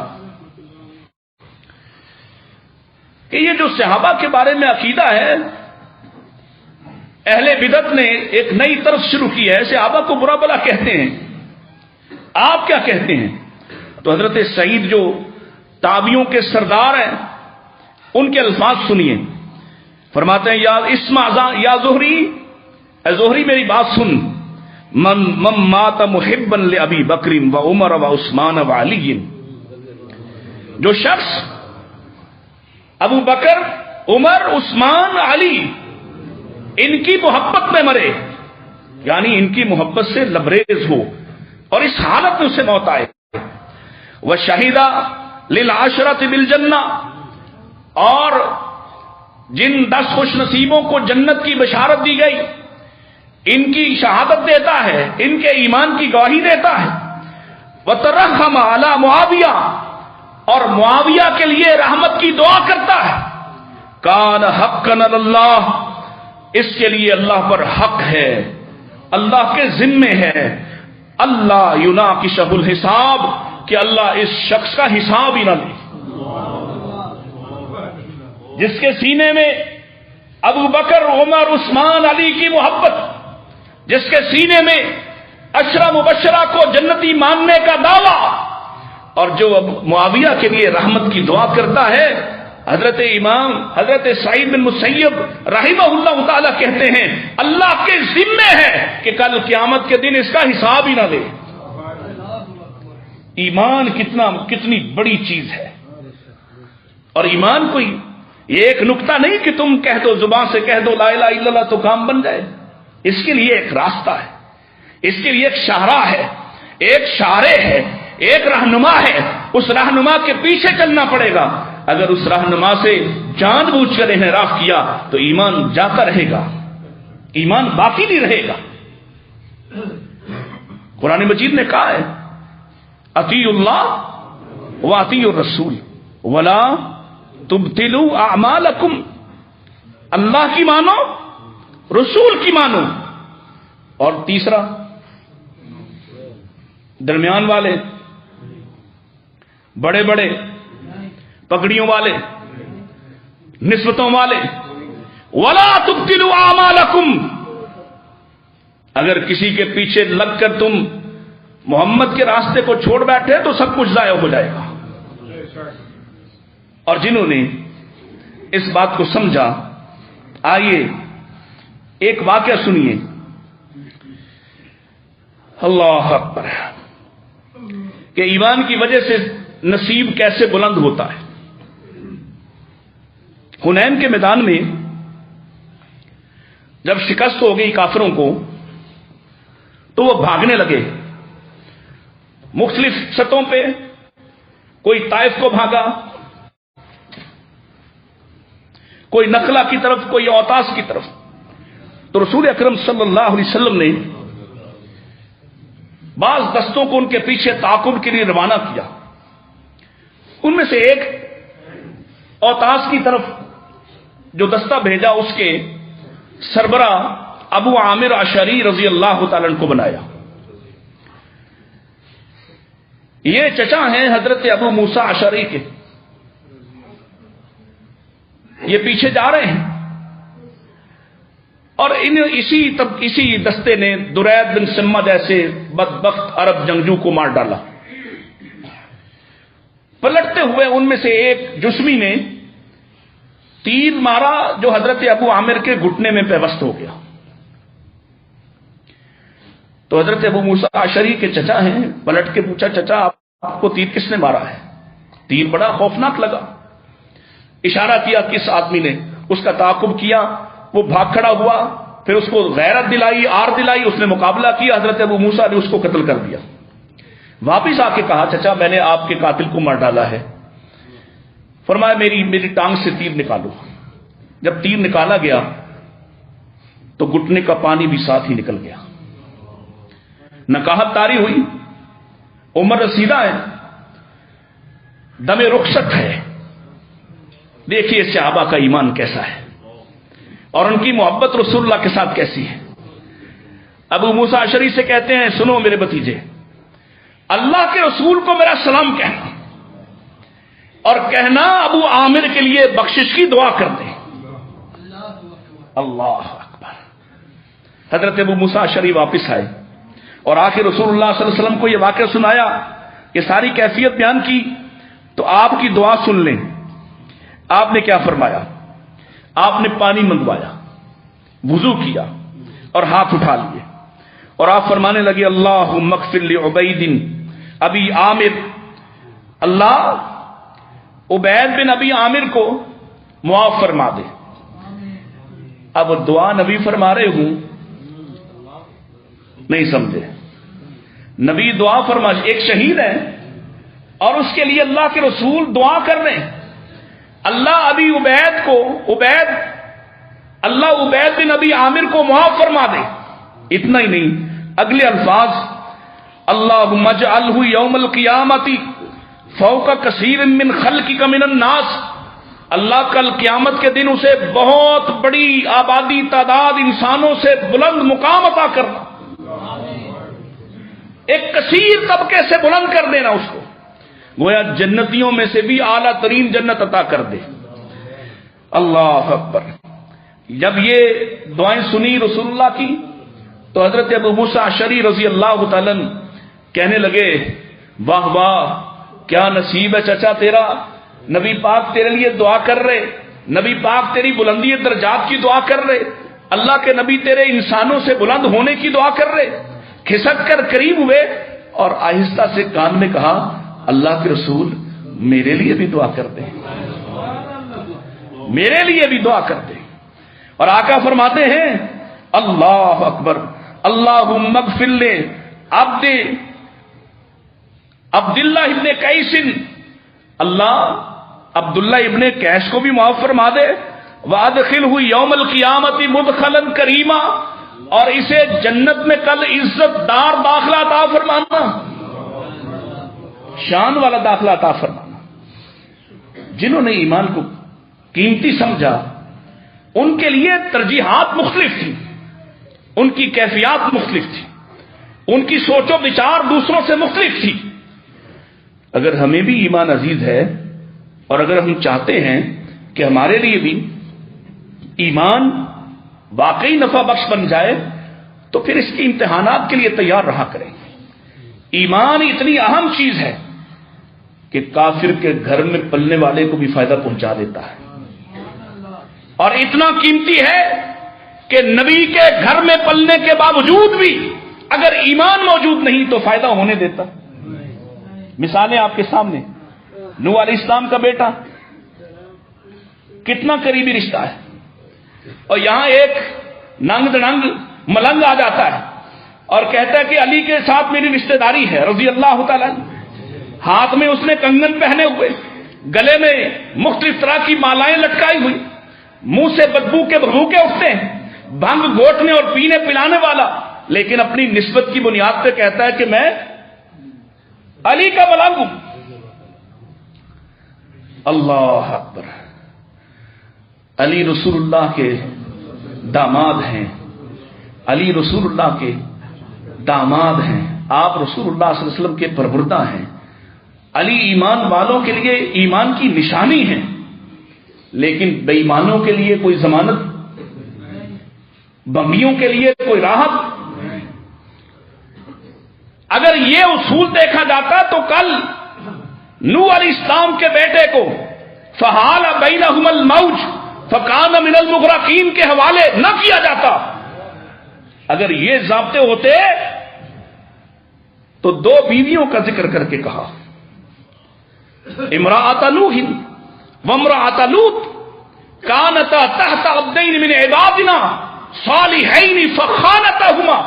کہ یہ جو صحابہ کے بارے میں عقیدہ ہے، اہل بدعت نے ایک نئی طرف شروع کی ہے، صحابہ کو برا بلا کہتے ہیں، آپ کیا کہتے ہیں؟ تو حضرت سعید جو تابعیوں کے سردار ہیں، ان کے الفاظ سنیے، فرماتے ہیں یا زہری، اے زہری میری بات سن، من مات محبا لابی بکر و عمر و عثمان و علی، جو شخص ابو بکر، عمر، عثمان، علی ان کی محبت میں مرے، یعنی ان کی محبت سے لبریز ہو اور اس حالت میں اسے موت آئے، وشہدہ للعشرۃ بالجنہ، اور جن 10 خوش نصیبوں کو جنت کی بشارت دی گئی ان کی شہادت دیتا ہے، ان کے ایمان کی گواہی دیتا ہے، وترحم علی معاویہ، اور معاویہ کے لیے رحمت کی دعا کرتا ہے، کان حقا علی اللہ، اس کے لیے اللہ پر حق ہے، اللہ کے ذمے ہے، اللہ یناقشہ الحساب، کہ اللہ اس شخص کا حساب ہی نہ لے۔ جس کے سینے میں ابو بکر، عمر، عثمان، علی کی محبت، جس کے سینے میں عشرہ مبشرہ کو جنتی ماننے کا دعویٰ، اور جو معاویہ کے لیے رحمت کی دعا کرتا ہے، حضرت امام حضرت سعید بن مسیب رحمہ اللہ تعالی کہتے ہیں اللہ کے ذمے ہے کہ کل قیامت کے دن اس کا حساب ہی نہ لے۔ ایمان کتنی بڑی چیز ہے، اور ایمان کوئی ایک نکتہ نہیں کہ تم کہہ دو، زبان سے کہہ دو لا الہ الا اللہ تو کام بن جائے، اس کے لیے ایک راستہ ہے، اس کے لیے ایک شاہراہ ہے، ایک شارع ہے، ایک رہنما ہے، اس رہنما کے پیچھے چلنا پڑے گا. اگر اس رہنما سے جان بوجھ کر انحراف کیا تو ایمان جاتا رہے گا، ایمان باقی نہیں رہے گا. قرآن مجید نے کہا ہے اطیعوا اللہ واطیعوا الرسول ولا تبطلوا اعمالکم. اللہ کی مانو، رسول کی مانو. اور تیسرا درمیان والے، بڑے بڑے پگڑیوں والے، نسبتوں والے، ولا تبطلوا اعمالکم. اگر کسی کے پیچھے لگ کر تم محمد کے راستے کو چھوڑ بیٹھے تو سب کچھ ضائع ہو جائے گا. اور جنہوں نے اس بات کو سمجھا، آئیے ایک واقعہ سنیے. اللہ اکبر، کہ ایمان کی وجہ سے نصیب کیسے بلند ہوتا ہے. حنین کے میدان میں جب شکست ہو گئی کافروں کو تو وہ بھاگنے لگے مختلف سطحوں پہ. کوئی طائف کو بھاگا، کوئی نخلا کی طرف، کوئی اوتاس کی طرف. تو رسول اکرم صلی اللہ علیہ وسلم نے بعض دستوں کو ان کے پیچھے تعاقب کے لیے روانہ کیا. ان میں سے ایک اوتاس کی طرف جو دستہ بھیجا، اس کے سربراہ ابو عامر اشعری رضی اللہ تعالیٰ عنہ کو بنایا. یہ چچا ہیں حضرت ابو موسیٰ اشعری کے. یہ پیچھے جا رہے ہیں اور اسی دستے نے درید بن سمہ جیسے بدبخت عرب جنگجو کو مار ڈالا. پلٹتے ہوئے ان میں سے ایک جسمی نے تیر مارا جو حضرت ابو عامر کے گھٹنے میں پیوست ہو گیا. تو حضرت ابو موسیٰ اشعری کے چچا ہیں، پلٹ کے پوچھا چچا آپ کو تیر کس نے مارا ہے؟ تیر بڑا خوفناک لگا. اشارہ کیا کس آدمی نے، اس کا تعاقب کیا. وہ بھاگ کھڑا ہوا، پھر اس کو غیرت دلائی، آر دلائی، اس نے مقابلہ کیا. حضرت ابو موسیٰ نے اس کو قتل کر دیا. واپس آ کے کہا چچا میں نے آپ کے قاتل کو مار ڈالا ہے. فرمایا میری ٹانگ سے تیر نکالو. جب تیر نکالا گیا تو گھٹنے کا پانی بھی ساتھ ہی نکل گیا. نکاحت طاری ہوئی، عمر رسیدہ ہے، دم رخصت ہے. دیکھیے صحابہ کا ایمان کیسا ہے اور ان کی محبت رسول اللہ کے ساتھ کیسی ہے. ابو موسیٰ اشعری سے کہتے ہیں سنو میرے بھتیجے، اللہ کے رسول کو میرا سلام کہنا اور کہنا ابو عامر کے لیے بخشش کی دعا کر دیں. اللہ اکبر. حضرت ابو موسیٰ اشعری واپس آئے اور آ کے رسول اللہ صلی اللہ علیہ وسلم کو یہ واقعہ سنایا، یہ ساری کیفیت بیان کی. تو آپ کی دعا سن لیں. آپ نے کیا فرمایا؟ آپ نے پانی منگوایا، وضو کیا اور ہاتھ اٹھا لیے اور آپ فرمانے لگے اللہم اغفر لعبید ابی عامر. اللہ عبید بن ابی عامر کو معاف فرما دے. اب دعا نبی فرما رہے ہوں، نہیں سمجھے؟ نبی دعا فرما، ایک شہید ہے اور اس کے لیے اللہ کے رسول دعا کر رہے ہیں. اللہ ابی عبید کو اللہ عبید بن ابی عامر کو معاف فرما دے. اتنا ہی نہیں، اگلے الفاظ اللہم اجعلہ یوم القیامت فوق کثیر من خلقک من الناس. اللہ کل قیامت کے دن اسے بہت بڑی آبادی تعداد انسانوں سے بلند مقام عطا کرنا، ایک کثیر طبقے سے بلند کر دینا اس کو، گویا جنتیوں میں سے بھی اعلیٰ ترین جنت عطا کر دے. اللہ اکبر. جب یہ دعائیں سنی رسول اللہ کی تو حضرت ابو موسیٰ اشعری رضی اللہ تعالیٰ کہنے لگے واہ واہ کیا نصیب ہے چچا تیرا، نبی پاک تیرے لیے دعا کر رہے، نبی پاک تیری بلندی درجات کی دعا کر رہے، اللہ کے نبی تیرے انسانوں سے بلند ہونے کی دعا کر رہے. کھسک کر قریب ہوئے اور آہستہ سے کان میں کہا اللہ کے رسول میرے لیے بھی دعا کر دیں، میرے لیے بھی دعا کر دیں. اور آقا فرماتے ہیں اللہ اکبر اللہم اغفر لعبد عبداللہ ابن قیس، اللہ عبداللہ ابن قیس کو بھی معاف فرما دے، وادخلہ یوم القیامت مدخلا کریما، اور اسے جنت میں کل عزت دار داخلہ عطا فرمانا، شان والا داخلہ عطا فرمانا۔ جنہوں نے ایمان کو قیمتی سمجھا ان کے لیے ترجیحات مختلف تھیں، ان کی کیفیات مختلف تھی، ان کی سوچ و بچار دوسروں سے مختلف تھی۔ اگر ہمیں بھی ایمان عزیز ہے اور اگر ہم چاہتے ہیں کہ ہمارے لیے بھی ایمان واقعی نفع بخش بن جائے تو پھر اس کے امتحانات کے لیے تیار رہا کریں۔ ایمان اتنی اہم چیز ہے کہ کافر کے گھر میں پلنے والے کو بھی فائدہ پہنچا دیتا ہے، اور اتنا قیمتی ہے کہ نبی کے گھر میں پلنے کے باوجود بھی اگر ایمان موجود نہیں تو فائدہ ہونے دیتا۔ مثالیں آپ کے سامنے، نوح علیہ السلام کا بیٹا، کتنا قریبی رشتہ ہے، اور یہاں ایک ننگ دڑنگ ملنگ آ جاتا ہے اور کہتا ہے کہ علی کے ساتھ میری رشتہ داری ہے رضی اللہ تعالیٰ، ہاتھ میں اس نے کنگن پہنے ہوئے، گلے میں مختلف طرح کی مالائیں لٹکائی ہوئی، منہ سے بدبو کے بھگوکے اٹھتے ہیں، بھنگ گھوٹنے اور پینے پلانے والا، لیکن اپنی نسبت کی بنیاد پہ کہتا ہے کہ میں علی کا ملنگ ہوں۔ اللہ اکبر، علی رسول اللہ کے داماد ہیں، علی رسول اللہ کے داماد ہیں، آپ رسول اللہ صلی اللہ علیہ وسلم کے پروردہ ہیں، علی ایمان والوں کے لیے ایمان کی نشانی ہے، لیکن بے ایمانوں کے لیے کوئی ضمانت، بغیوں کے لیے کوئی راحت۔ اگر یہ اصول دیکھا جاتا تو کل نوح علیہ السلام کے بیٹے کو فحال بینہم الموج فکان من المغرقین کے حوالے نہ کیا جاتا۔ اگر یہ ضابطے ہوتے تو دو بیویوں کا ذکر کر کے کہا، امرأۃ نوح وامرأۃ لوط کانتا تحت عبدین من عبادنا صالحین فخانتہما،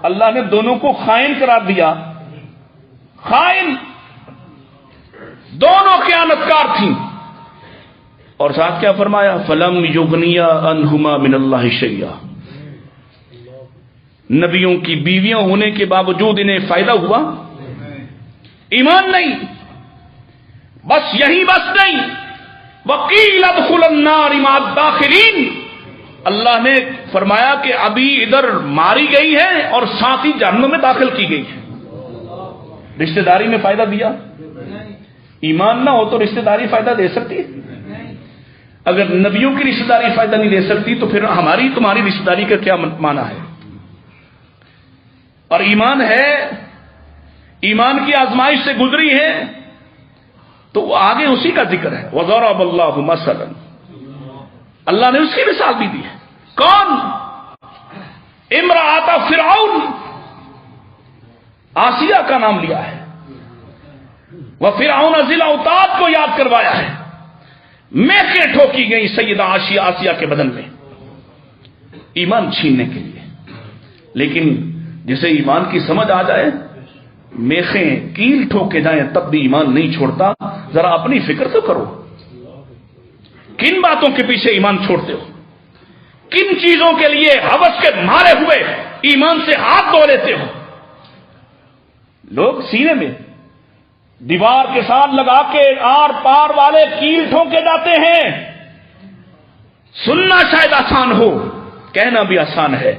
اللہ نے دونوں کو خائن قرار دیا، خائن، دونوں خیانتکار تھیں، اور ساتھ کیا فرمایا، فلم یغنیا عنہما من اللہ شیئا، نبیوں کی بیویاں ہونے کے باوجود انہیں فائدہ ہوا؟ ایمان نہیں، بس یہی بس نہیں، وقیل ادخل النار مع الداخلین، اللہ نے فرمایا کہ ابھی ادھر ماری گئی ہے اور ساتھ ہی جہنم میں داخل کی گئی ہے۔ رشتہ داری میں فائدہ دیا؟ ایمان نہ ہو تو رشتہ داری فائدہ دے سکتی؟ اگر نبیوں کی رشتہ داری فائدہ نہیں دے سکتی تو پھر ہماری تمہاری رشتہ داری کا کیا معنی ہے؟ اور ایمان ہے، ایمان کی آزمائش سے گزری ہے تو وہ آگے اسی کا ذکر ہے، وَضَرَبَ اللَّهُ مَثَلًا، اللہ نے اس کی مثال بھی دی ہے۔ کون؟ امرأۃ فرعون، آسیہ کا نام لیا ہے، وَفِرْعَوْنَ ذِی الْأَوْتَادِ کو یاد کروایا ہے، میخیں ٹھوکی گئی سیدہ آسیہ کے بدن میں ایمان چھیننے کے لیے۔ لیکن جسے ایمان کی سمجھ آ جائے، میخیں کیل ٹھوکے جائیں تب بھی ایمان نہیں چھوڑتا۔ ذرا اپنی فکر تو کرو، کن باتوں کے پیچھے ایمان چھوڑتے ہو؟ کن چیزوں کے لیے ہوس کے مارے ہوئے ایمان سے ہاتھ دھو لیتے ہو؟ لوگ سینے میں دیوار کے ساتھ لگا کے آر پار والے کیل ٹھوکے جاتے ہیں۔ سننا شاید آسان ہو، کہنا بھی آسان ہے،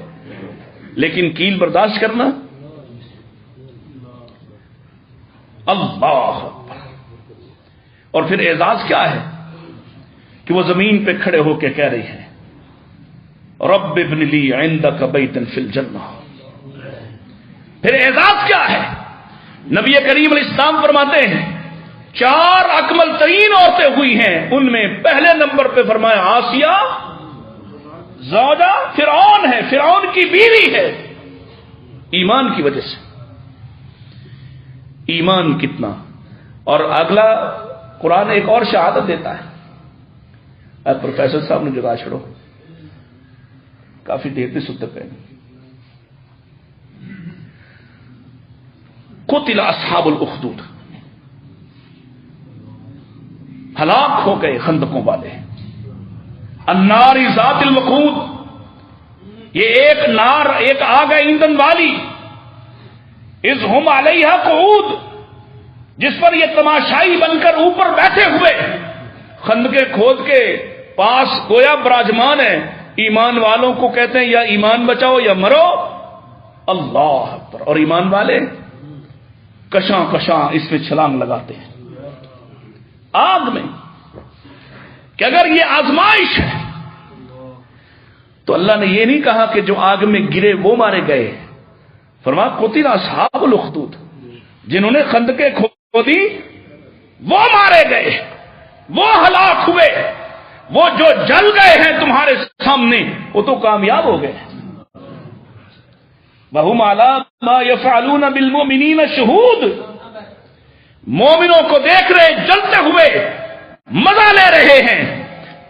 لیکن کیل برداشت کرنا، اللہ اکبر۔ اور پھر اعزاز کیا ہے کہ وہ زمین پہ کھڑے ہو کے کہہ رہی ہیں، رب ابن لی عندک بیتا فی الجنہ۔ پھر اعزاز کیا ہے؟ نبی کریم علیہ السلام فرماتے ہیں 4 اکمل ترین عورتیں ہوئی ہیں، ان میں پہلے نمبر پہ فرمایا آسیہ زوجہ فرعون ہے، فرعون کی بیوی ہے، ایمان کی وجہ سے۔ ایمان کتنا! اور اگلا قرآن ایک اور شہادت دیتا ہے۔ اب پروفیسر صاحب نے جگہ چھوڑو، کافی دیر سے ستے پہ۔ قتل اصحاب الاخدود، ہلاک ہو گئے خندقوں والے. النار ذات الوقود، یہ ایک نار، ایک آگ ہے ایندھن والی. اذ ہم علیہا قعود، جس پر یہ تماشائی بن کر اوپر بیٹھے ہوئے خندقیں کھود کے پاس گویا براجمان ہے. ایمان والوں کو کہتے ہیں یا ایمان بچاؤ یا مرو. اللہ اکبر. اور ایمان والے کشاں کشاں اس میں چھلانگ لگاتے ہیں آگ میں، کہ اگر یہ آزمائش ہے تو اللہ نے یہ نہیں کہا کہ جو آگ میں گرے وہ مارے گئے. فرمایا قتل اصحاب الاخدود، جنہوں نے خندقیں کھودی وہ مارے گئے، وہ ہلاک ہوئے. وہ جو جل گئے ہیں تمہارے سامنے وہ تو کامیاب ہو گئے. وَهُمْ عَلَىٰ مَا يَفْعَلُونَ بِالْمُؤْمِنِينَ شُهُودٌ، مومنوں کو دیکھ رہے، جلتے ہوئے مزہ لے رہے ہیں.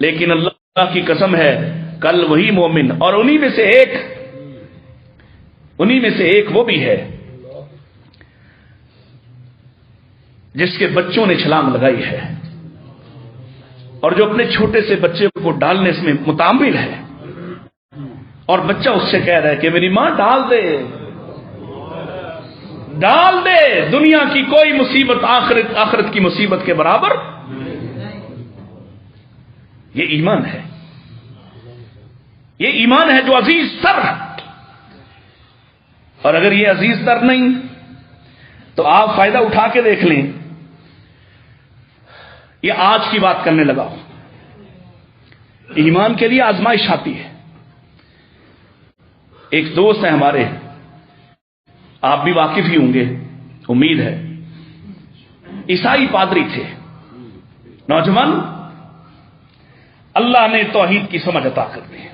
لیکن اللہ کی قسم ہے کل وہی مومن، اور انہی میں سے ایک وہ بھی ہے جس کے بچوں نے چھلانگ لگائی ہے، اور جو اپنے چھوٹے سے بچے کو ڈالنے میں متعامل ہے، اور بچہ اس سے کہہ رہا ہے کہ میری ماں ڈال دے ڈال دے. دنیا کی کوئی مصیبت آخرت کی مصیبت کے برابر. یہ ایمان ہے، یہ ایمان ہے جو عزیز تر. اور اگر یہ عزیز تر نہیں تو آپ فائدہ اٹھا کے دیکھ لیں. یہ آج کی بات کرنے لگا ہوں. ایمان کے لیے آزمائش آتی ہے. ایک دوست ہے ہمارے، آپ بھی واقف ہی ہوں گے امید ہے، عیسائی پادری تھے، نوجوان. اللہ نے توحید کی سمجھ عطا کر دی،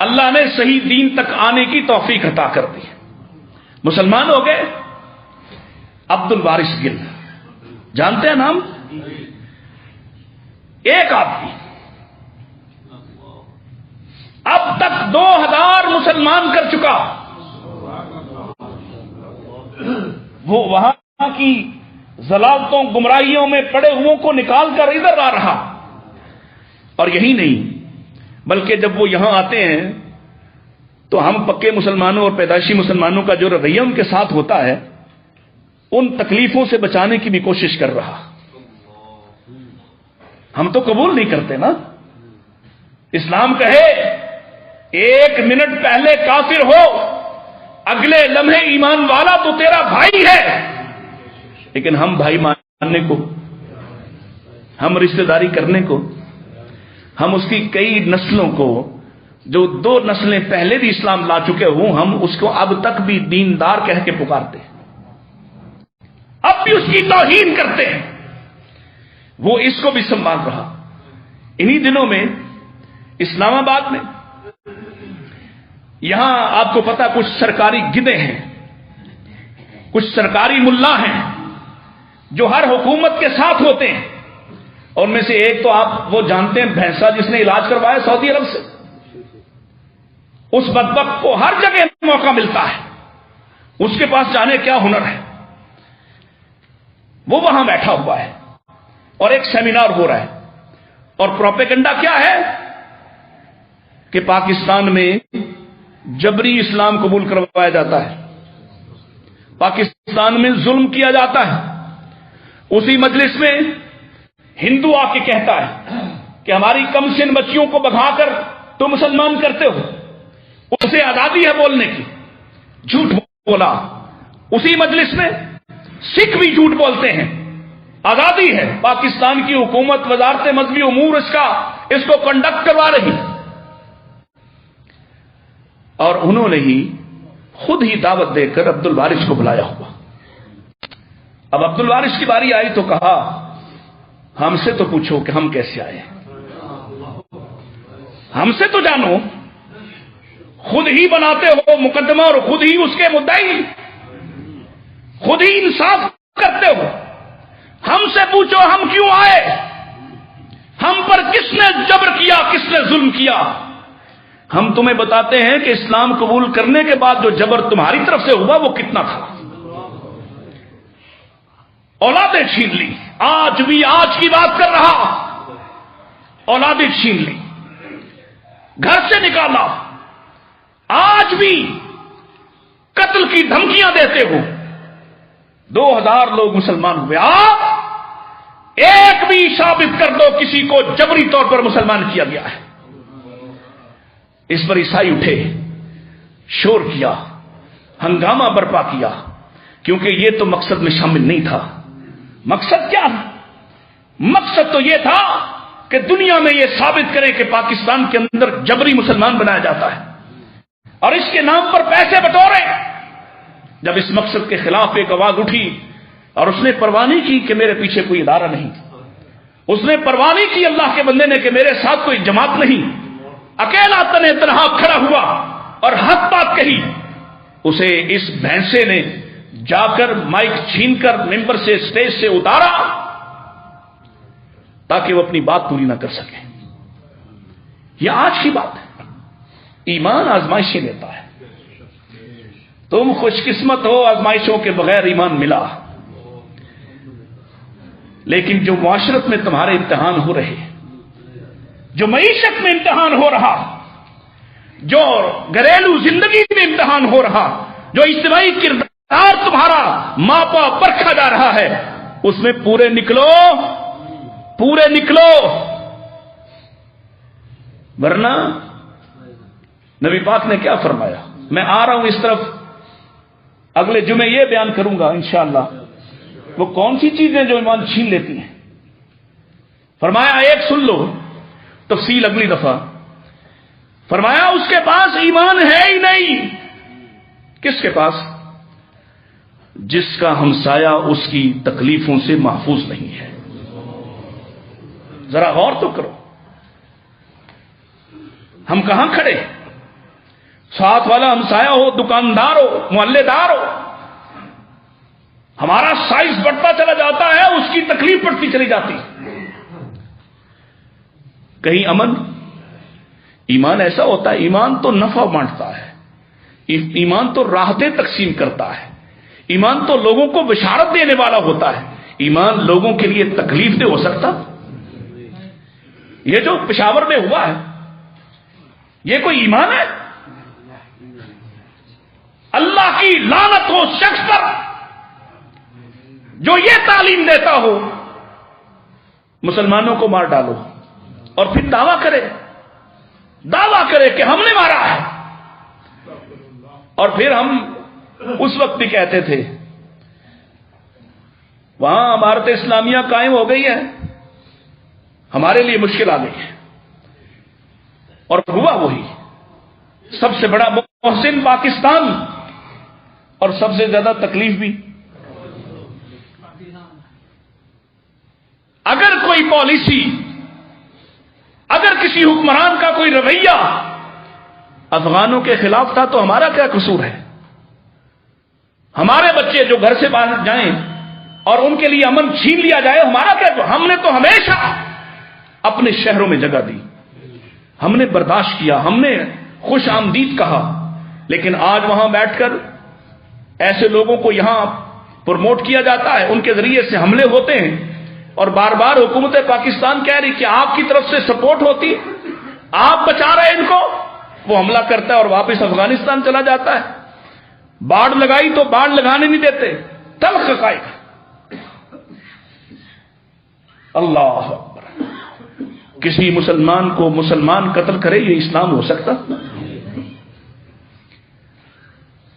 اللہ نے صحیح دین تک آنے کی توفیق عطا کر دی. مسلمان ہو گئے. عبد الوارث گل، جانتے ہیں نام؟ ایک آدمی اب تک 2000 مسلمان کر چکا. وہ وہاں کی ضلالتوں گمراہیوں میں پڑے ہوئوں کو نکال کر ادھر آ رہا. اور یہی نہیں بلکہ جب وہ یہاں آتے ہیں تو ہم پکے مسلمانوں اور پیدائشی مسلمانوں کا جو رویہ ان کے ساتھ ہوتا ہے ان تکلیفوں سے بچانے کی بھی کوشش کر رہا. ہم تو قبول نہیں کرتے نا. اسلام کہے 1 منٹ پہلے کافر ہو، اگلے لمحے ایمان والا تو تیرا بھائی ہے. لیکن ہم بھائی ماننے کو، ہم رشتہ داری کرنے کو، ہم اس کی کئی نسلوں کو جو 2 نسلیں پہلے بھی اسلام لا چکے ہوں، ہم اس کو اب تک بھی دیندار کہہ کے پکارتے ہیں، اب بھی اس کی توہین کرتے ہیں. وہ اس کو بھی سنبھال رہا. انہی دنوں میں اسلام آباد میں یہاں آپ کو پتا کچھ سرکاری گدے ہیں، کچھ سرکاری ملا ہیں جو ہر حکومت کے ساتھ ہوتے ہیں. اور ان میں سے ایک تو آپ وہ جانتے ہیں، بھینسا، جس نے علاج کروایا سعودی عرب سے. اس بدبخت کو ہر جگہ موقع ملتا ہے، اس کے پاس جانے کیا ہنر ہے. وہ وہاں بیٹھا ہوا ہے اور ایک سیمینار ہو رہا ہے، اور پروپیگنڈا کیا ہے کہ پاکستان میں جبری اسلام قبول کروایا جاتا ہے، پاکستان میں ظلم کیا جاتا ہے. اسی مجلس میں ہندو آ کے کہتا ہے کہ ہماری کم سن بچیوں کو بگا کر تو مسلمان کرتے ہو، اسے آزادی ہے بولنے کی. جھوٹ بولا. اسی مجلس میں سکھ بھی جھوٹ بولتے ہیں، آزادی ہے، پاکستان کی حکومت وزارت مذہبی امور اس کو کنڈکٹ کروا رہی. اور انہوں نے ہی خود ہی دعوت دے کر عبد الوارث کو بلایا ہوا. اب عبد الوارث کی باری آئی تو کہا ہم سے تو پوچھو کہ ہم کیسے آئے، ہم سے تو جانو. خود ہی بناتے ہو مقدمہ اور خود ہی اس کے مدعی، خود ہی انصاف کرتے ہو. ہم سے پوچھو ہم کیوں آئے، ہم پر کس نے جبر کیا، کس نے ظلم کیا. ہم تمہیں بتاتے ہیں کہ اسلام قبول کرنے کے بعد جو جبر تمہاری طرف سے ہوا وہ کتنا تھا. اولادیں چھین لی، آج بھی آج کی بات کر رہا، اولادیں چھین لی، گھر سے نکالا، آج بھی قتل کی دھمکیاں دیتے ہو، 2000 لوگ مسلمان ہوئے، آپ ایک بھی ثابت کر دو کسی کو جبری طور پر مسلمان کیا گیا ہے۔ اس پر عیسائی اٹھے، شور کیا، ہنگامہ برپا کیا، کیونکہ یہ تو مقصد میں شامل نہیں تھا۔ مقصد کیا تھا؟ مقصد تو یہ تھا کہ دنیا میں یہ ثابت کریں کہ پاکستان کے اندر جبری مسلمان بنایا جاتا ہے اور اس کے نام پر پیسے بٹورے۔ جب اس مقصد کے خلاف ایک آواز اٹھی اور اس نے پرواہ نہیں کی کہ میرے پیچھے کوئی ادارہ نہیں، اس نے پرواہ نہیں کی اللہ کے بندے نے کہ میرے ساتھ کوئی جماعت نہیں، اکیلا تنہا تنہا کھڑا ہوا اور حق بات کہی، اسے اس بھینسے نے جا کر مائک چھین کر ممبر سے اسٹیج سے اتارا تاکہ وہ اپنی بات پوری نہ کر سکے۔ یہ آج کی بات ہے۔ ایمان آزمائشیں لیتا ہے، تم خوش قسمت ہو آزمائشوں کے بغیر ایمان ملا، لیکن جو معاشرت میں تمہارے امتحان ہو رہے، جو معیشت میں امتحان ہو رہا، جو گھریلو زندگی میں امتحان ہو رہا، جو اجتماعی کردار تمہارا ماپا پرکھا جا رہا ہے، اس میں پورے نکلو، پورے نکلو، ورنہ نبی پاک نے کیا فرمایا؟ میں آ رہا ہوں اس طرف، اگلے جمعے یہ بیان کروں گا انشاءاللہ وہ کون سی چیزیں جو ایمان چھین لیتی ہیں۔ فرمایا ایک سن لو، تفصیل اگلی دفعہ۔ فرمایا اس کے پاس ایمان ہے ہی نہیں۔ کس کے پاس؟ جس کا ہمسایہ اس کی تکلیفوں سے محفوظ نہیں ہے۔ ذرا غور تو کرو، ہم کہاں کھڑے؟ ساتھ والا ہمسایہ ہو، دکاندار ہو، محلے دار ہو، ہمارا سائز بڑھتا چلا جاتا ہے، اس کی تکلیف بڑھتی چلی جاتی۔ کہیں امن؟ ایمان ایسا ہوتا ہے، ایمان تو نفع بانٹتا ہے، ایمان تو راحتیں تقسیم کرتا ہے، ایمان تو لوگوں کو بشارت دینے والا ہوتا ہے۔ ایمان لوگوں کے لیے تکلیف دہ ہو سکتا؟ یہ جو پشاور میں ہوا ہے یہ کوئی ایمان ہے؟ اللہ کی لعنت ہو شخص پر جو یہ تعلیم دیتا ہو مسلمانوں کو مار ڈالو، اور پھر دعویٰ کرے کہ ہم نے مارا ہے۔ اور پھر ہم اس وقت بھی کہتے تھے وہاں عمارت اسلامیہ قائم ہو گئی ہے، ہمارے لیے مشکل آ گئی ہے، اور ہوا وہی۔ سب سے بڑا محسن پاکستان اور سب سے زیادہ تکلیف بھی۔ اگر کوئی پالیسی، اگر کسی حکمران کا کوئی رویہ افغانوں کے خلاف تھا تو ہمارا کیا قصور ہے؟ ہمارے بچے جو گھر سے باہر جائیں اور ان کے لیے امن چھین لیا جائے، ہمارا کیا؟ ہم نے تو ہمیشہ اپنے شہروں میں جگہ دی، ہم نے برداشت کیا، ہم نے خوش آمدید کہا، لیکن آج وہاں بیٹھ کر ایسے لوگوں کو یہاں پروموٹ کیا جاتا ہے، ان کے ذریعے سے حملے ہوتے ہیں، اور بار بار حکومت پاکستان کہہ رہی کہ آپ کی طرف سے سپورٹ ہوتی، آپ بچا رہے ان کو، وہ حملہ کرتا ہے اور واپس افغانستان چلا جاتا ہے۔ باڑ لگائی تو باڑ لگانے نہیں دیتے، تلخ قائد۔ اللہ اکبر! کسی مسلمان کو مسلمان قتل کرے، یہ اسلام ہو سکتا؟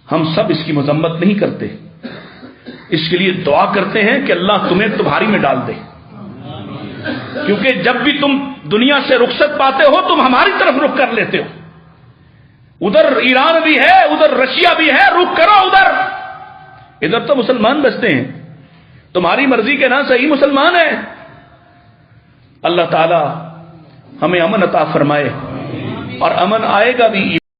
ہم سب اس کی مذمت نہیں کرتے، اس کے لیے دعا کرتے ہیں کہ اللہ تمہیں تمہاری میں ڈال دے، کیونکہ جب بھی تم دنیا سے رخصت پاتے ہو تم ہماری طرف رخ کر لیتے ہو۔ ادھر ایران بھی ہے، ادھر رشیا بھی ہے، رخ کرو ادھر، ادھر تو مسلمان بستے ہیں، تمہاری مرضی کے نہ صحیح مسلمان ہیں۔ اللہ تعالی ہمیں امن عطا فرمائے، اور امن آئے گا بھی